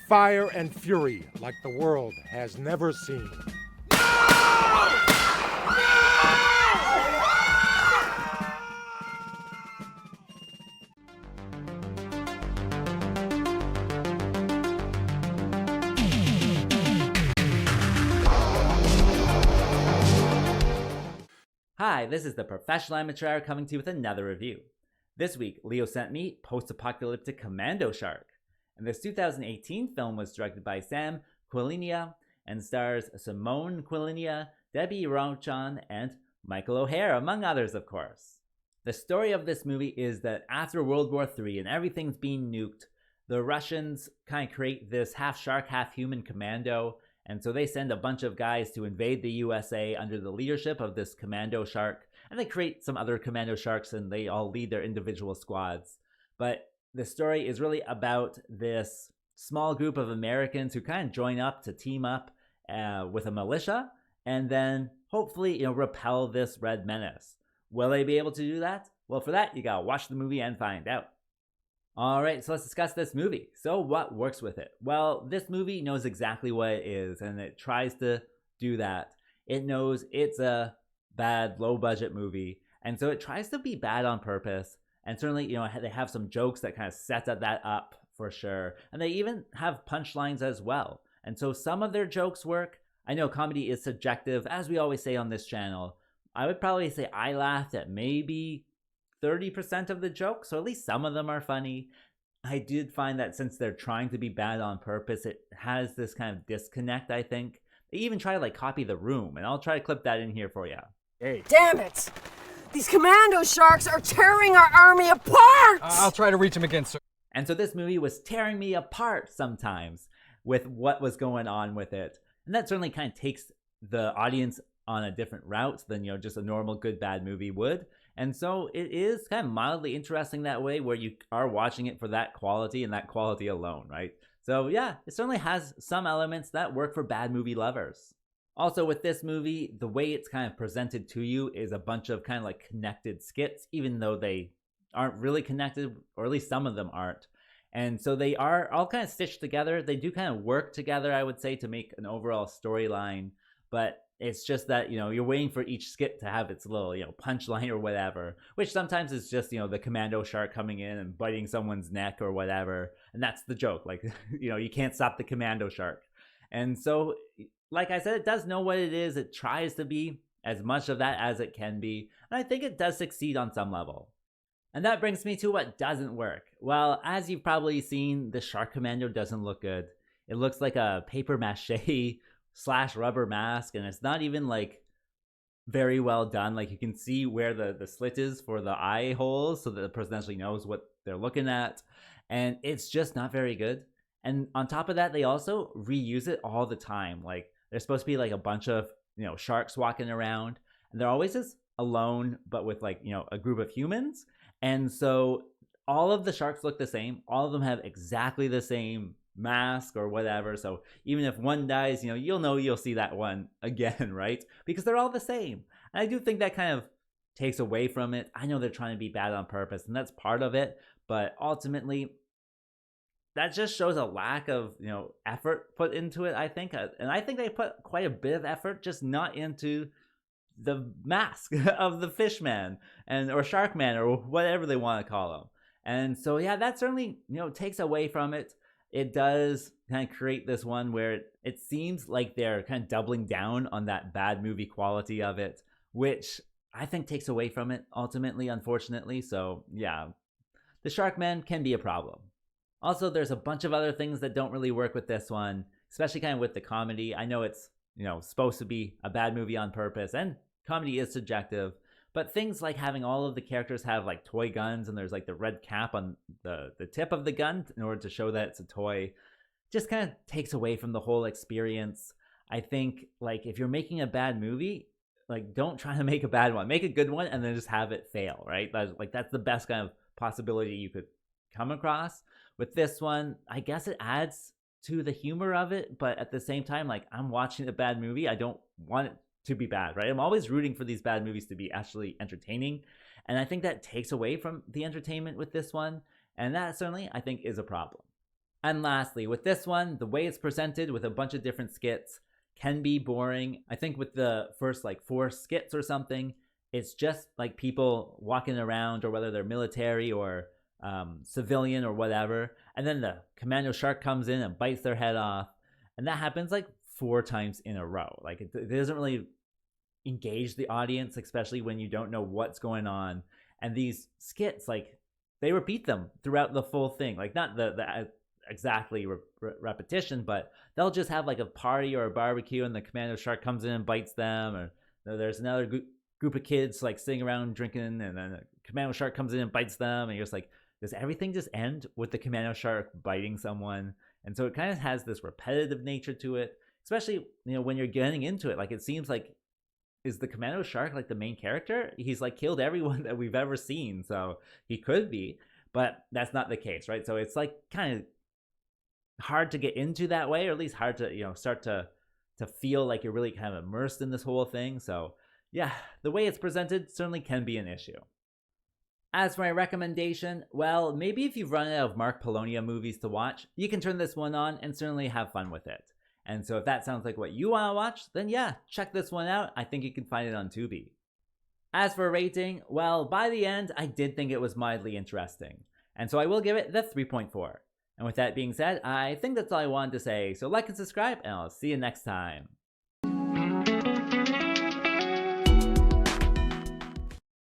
fire and fury like the world has never seen. Hi, this is the Professional Amateur coming to you with another review. This week, Leo sent me post-apocalyptic Commando Shark. And this 2018 film was directed by Simeon Qualiana and stars Simeon Qualiana, Debbie Rochon, and Michael O'Hare, among others, of course. The story of this movie is that after World War III and everything's being nuked, the Russians kind of create this half-shark, half-human commando. And so they send a bunch of guys to invade the USA under the leadership of this commando shark. And they create some other commando sharks and they all lead their individual squads. But the story is really about this small group of Americans who kind of join up to team up with a militia and then hopefully, repel this red menace. Will they be able to do that? Well, for that, you gotta watch the movie and find out. Alright, so let's discuss this movie. So what works with it? Well, this movie knows exactly what it is, and it tries to do that. It knows it's a bad, low-budget movie, and so it tries to be bad on purpose. And certainly, they have some jokes that kind of set that up for sure. And they even have punchlines as well. And so some of their jokes work. I know comedy is subjective, as we always say on this channel. I would probably say I laughed at maybe 30% of the jokes, so at least some of them are funny. I did find that since they're trying to be bad on purpose, it has this kind of disconnect, I think. They even try to copy The Room, and I'll try to clip that in here for you. Hey. Damn it! These commando sharks are tearing our army apart! I'll try to reach him again, sir. And so this movie was tearing me apart sometimes with what was going on with it. And that certainly kind of takes the audience on a different route than, just a normal good bad movie would. And so it is kind of mildly interesting that way, where you are watching it for that quality and that quality alone, right? So yeah, it certainly has some elements that work for bad movie lovers. Also with this movie, the way it's kind of presented to you is a bunch of kind of connected skits, even though they aren't really connected, or at least some of them aren't. And so they are all kind of stitched together. They do kind of work together, I would say, to make an overall storyline. But it's just that, you're waiting for each skit to have its little, punchline or whatever, which sometimes is just, the commando shark coming in and biting someone's neck or whatever. And that's the joke. You can't stop the commando shark. And so, like I said, it does know what it is. It tries to be as much of that as it can be. And I think it does succeed on some level. And that brings me to what doesn't work. Well, as you've probably seen, the Shark Commando doesn't look good. It looks like a paper mache / rubber mask, and it's not even very well done. You can see where the slit is for the eye holes so that the person actually knows what they're looking at, and it's just not very good. And on top of that, they also reuse it all the time. There's supposed to be a bunch of sharks walking around, and they're always just alone, but with a group of humans. And so all of the sharks look the same. All of them have exactly the same mask or whatever, so even if one dies, you'll see that one again, right? Because they're all the same. And I do think that kind of takes away from it. I know they're trying to be bad on purpose, and that's part of it, but ultimately that just shows a lack of effort put into it, I think. And I think they put quite a bit of effort, just not into the mask of the fishman or sharkman or whatever they want to call him. And so yeah, that certainly takes away from it. It does kind of create this one where it seems like they're kind of doubling down on that bad movie quality of it, which I think takes away from it ultimately, unfortunately. So yeah, the Sharkman can be a problem. Also, there's a bunch of other things that don't really work with this one, especially kind of with the comedy. I know it's, supposed to be a bad movie on purpose, and comedy is subjective. But things like having all of the characters have toy guns, and there's the red cap on the tip of the gun in order to show that it's a toy, just kind of takes away from the whole experience. I think if you're making a bad movie, don't try to make a bad one. Make a good one and then just have it fail, right? That's the best kind of possibility you could come across. With this one, I guess it adds to the humor of it, but at the same time, I'm watching a bad movie. I don't want it to be bad, right? I'm always rooting for these bad movies to be actually entertaining, and I think that takes away from the entertainment with this one, and that certainly I think is a problem. And lastly, with this one, the way it's presented with a bunch of different skits can be boring. I think with the first like 4 skits or something, it's just like people walking around, or whether they're military or civilian or whatever. And then the commando shark comes in and bites their head off. And that happens like 4 times in a row. Like it doesn't really engage the audience, especially when you don't know what's going on. And these skits, like, they repeat them throughout the full thing. Like, not the exactly repetition, but they'll just have like a party or a barbecue, and the commando shark comes in and bites them, or there's another group of kids like sitting around drinking, and then the commando shark comes in and bites them, and you're just like, does everything just end with the commando shark biting someone? And so it kind of has this repetitive nature to it, especially, you know, when you're getting into it. Like, it seems like, is the commando shark like the main character? He's like killed everyone that we've ever seen, so he could be, but that's not the case, right? So it's like kind of hard to get into that way, or at least hard to, you know, start to feel like you're really kind of immersed in this whole thing. So yeah, the way it's presented certainly can be an issue. As for my recommendation, well, maybe if you've run out of Mark Polonia movies to watch, you can turn this one on and certainly have fun with it. And so if that sounds like what you want to watch, then yeah, check this one out. I think you can find it on Tubi. As for rating, well, by the end, I did think it was mildly interesting. And so I will give it the 3.4. And with that being said, I think that's all I wanted to say. So like and subscribe, and I'll see you next time.